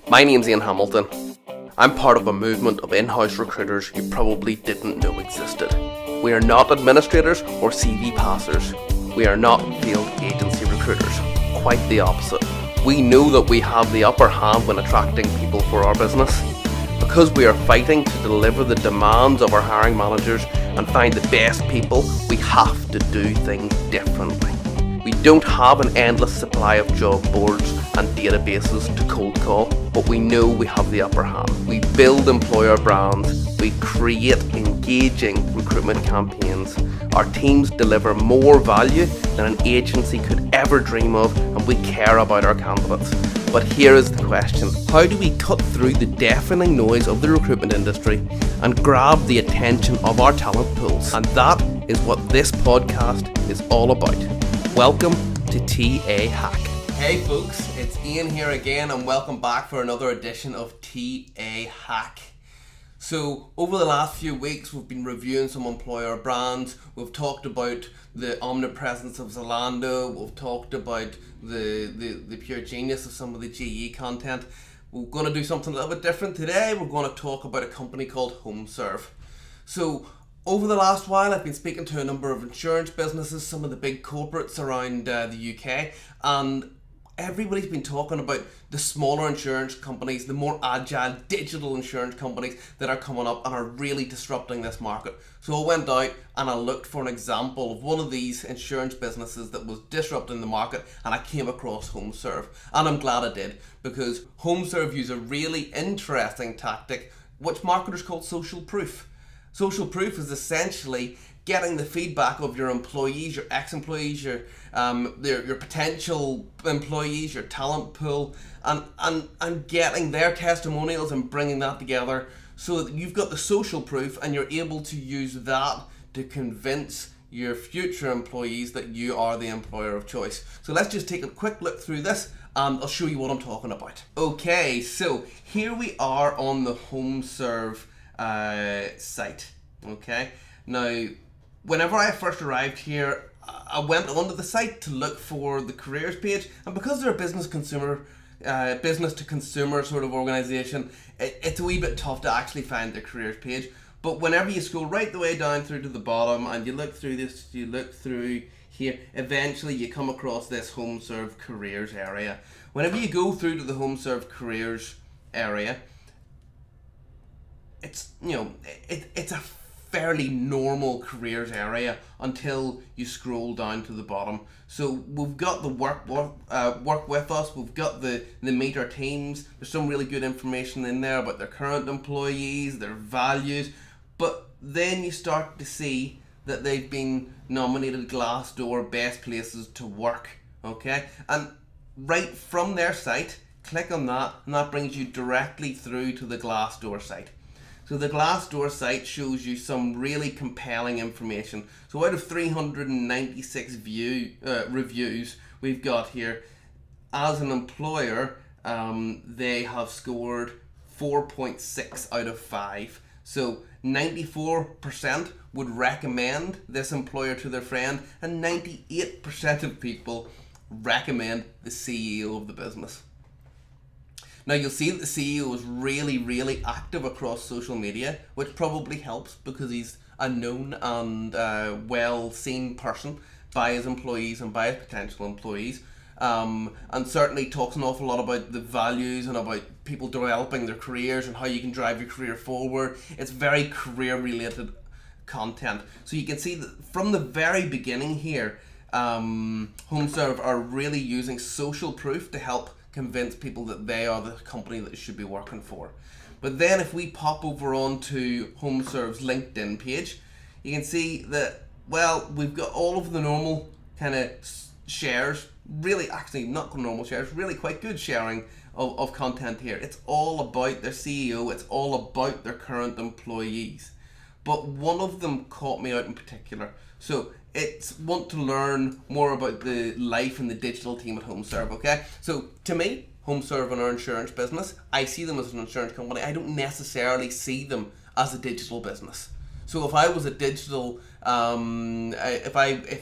My name's Ian Hamilton. I'm part of a movement of in-house recruiters you probably didn't know existed. We are not administrators or CV passers. We are not field agency recruiters. Quite the opposite. We know that we have the upper hand when attracting people for our business. Because we are fighting to deliver the demands of our hiring managers and find the best people, we have to do things differently. We don't have an endless supply of job boards and databases to cold call, but we know we have the upper hand. We build employer brands, we create engaging recruitment campaigns. Our teams deliver more value than an agency could ever dream of, and we care about our candidates. But here is the question: how do we cut through the deafening noise of the recruitment industry and grab the attention of our talent pools? And that is what this podcast is all about. Welcome to TAHack. Hey folks, it's Ian here again, and welcome back for another edition of TAHack. So over the last few weeks we've been reviewing some employer brands. We've talked about the omnipresence of Zalando. We've talked about the pure genius of some of the GE content. We're going to do something a little bit different today. We're going to talk about a company called Homeserve. So over the last while I've been speaking to a number of insurance businesses, some of the big corporates around the UK, and everybody's been talking about the smaller insurance companies, the more agile digital insurance companies that are coming up and are really disrupting this market. So I went out and I looked for an example of one of these insurance businesses that was disrupting the market, and I came across Homeserve. And I'm glad I did, because Homeserve use a really interesting tactic which marketers call social proof. Social proof is essentially getting the feedback of your employees, your ex-employees, your potential employees, your talent pool, and getting their testimonials and bringing that together so that you've got the social proof and you're able to use that to convince your future employees that you are the employer of choice. So let's just take a quick look through this and I'll show you what I'm talking about. Okay, so here we are on the Homeserve site. Okay, now whenever I first arrived here, I went onto the site to look for the careers page, and because they're a business to consumer sort of organization, it's a wee bit tough to actually find the careers page. But whenever you scroll right the way down through to the bottom and you look through this, you look through here, eventually you come across this Homeserve careers area. Whenever you go through to the Homeserve careers area, it's, you know, it's a fairly normal careers area until you scroll down to the bottom. So we've got the work with us, we've got the meet our teams. There's some really good information in there about their current employees, their values, but then you start to see that they've been nominated Glassdoor best places to work. Okay, and right from their site, click on that and that brings you directly through to the Glassdoor site. So the Glassdoor site shows you some really compelling information. So out of 396 reviews we've got here, as an employer, they have scored 4.6 out of 5. So 94% would recommend this employer to their friend, and 98% of people recommend the CEO of the business. Now you'll see that the CEO is really active across social media, which probably helps because he's a known and well-seen person by his employees and by his potential employees, and certainly talks an awful lot about the values and about people developing their careers and how you can drive your career forward. It's very career-related content. So you can see that from the very beginning here, Homeserve are really using social proof to help convince people that they are the company that you should be working for. But then if we pop over onto Homeserve's LinkedIn page, you can see that, well, we've got all of the normal kind of shares, really actually not normal shares, really quite good sharing of content here. It's all about their CEO, it's all about their current employees. But one of them caught me out in particular. So it's want to learn more about the life and the digital team at Homeserve, okay? So to me, Homeserve and our insurance business, I see them as an insurance company. I don't necessarily see them as a digital business. So if I was a digital If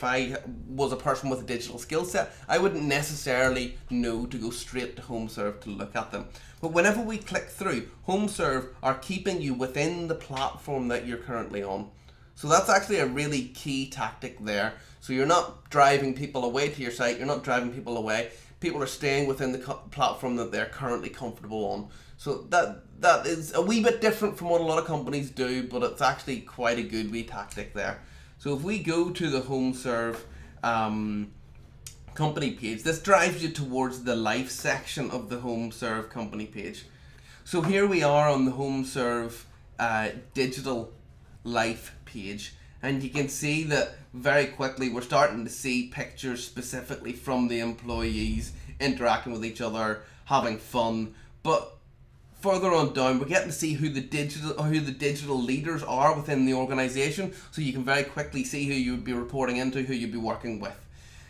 I was a person with a digital skill set, I wouldn't necessarily know to go straight to Homeserve to look at them. But whenever we click through, Homeserve are keeping you within the platform that you're currently on. So that's actually a really key tactic there. So you're not driving people away to your site, you're not driving people away. People are staying within the platform that they're currently comfortable on. So that is a wee bit different from what a lot of companies do, but it's actually quite a good wee tactic there. So if we go to the Homeserve company page, this drives you towards the life section of the Homeserve company page. So here we are on the Homeserve digital life page, and you can see that very quickly we're starting to see pictures specifically from the employees interacting with each other, having fun. But further on down, we're getting to see who the digital leaders are within the organization, so you can very quickly see who you would be reporting into, who you'd be working with.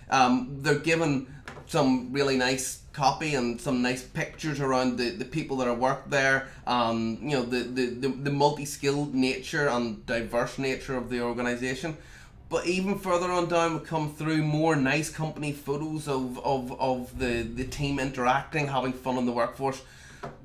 They're given some really nice copy and some nice pictures around the people that are work there, you know, the multi-skilled nature and diverse nature of the organization. But even further on down, we come through more nice company photos of the team interacting, having fun in the workforce.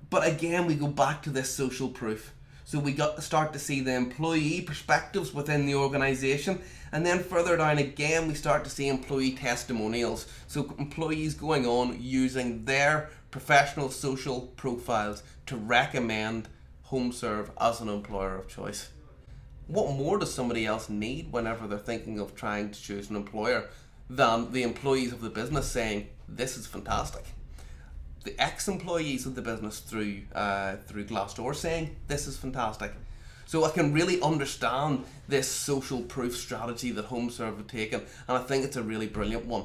But again, we go back to this social proof. So we got to start to see the employee perspectives within the organization, and then further down again we start to see employee testimonials. So employees going on using their professional social profiles to recommend Homeserve as an employer of choice. What more does somebody else need whenever they're thinking of trying to choose an employer than the employees of the business saying, this is fantastic? The ex-employees of the business through Glassdoor saying this is fantastic. So I can really understand this social proof strategy that Homeserve have taken, and I think it's a really brilliant one.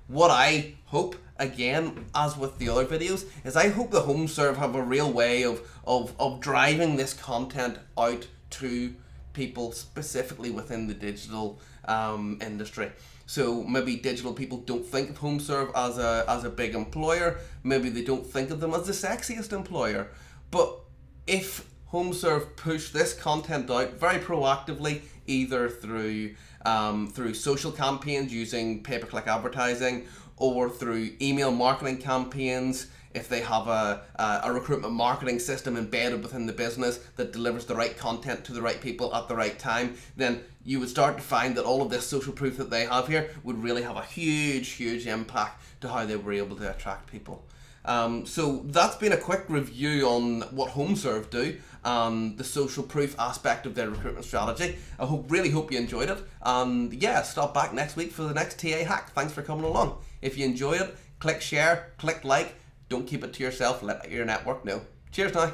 What I hope, again, as with the other videos, is I hope the Homeserve have a real way of driving this content out to people specifically within the digital industry. So maybe digital people don't think of Homeserve as a big employer. Maybe they don't think of them as the sexiest employer. But if Homeserve push this content out very proactively, either through social campaigns using pay-per-click advertising, or through email marketing campaigns, if they have a recruitment marketing system embedded within the business that delivers the right content to the right people at the right time, then you would start to find that all of this social proof that they have here would really have a huge impact to how they were able to attract people. So that's been a quick review on what Homeserve do and the social proof aspect of their recruitment strategy. I really hope you enjoyed it, and yeah, stop back next week for the next TAHack. Thanks for coming along. If you enjoyed it, click share, click like. Don't keep it to yourself, let your network know. Cheers now.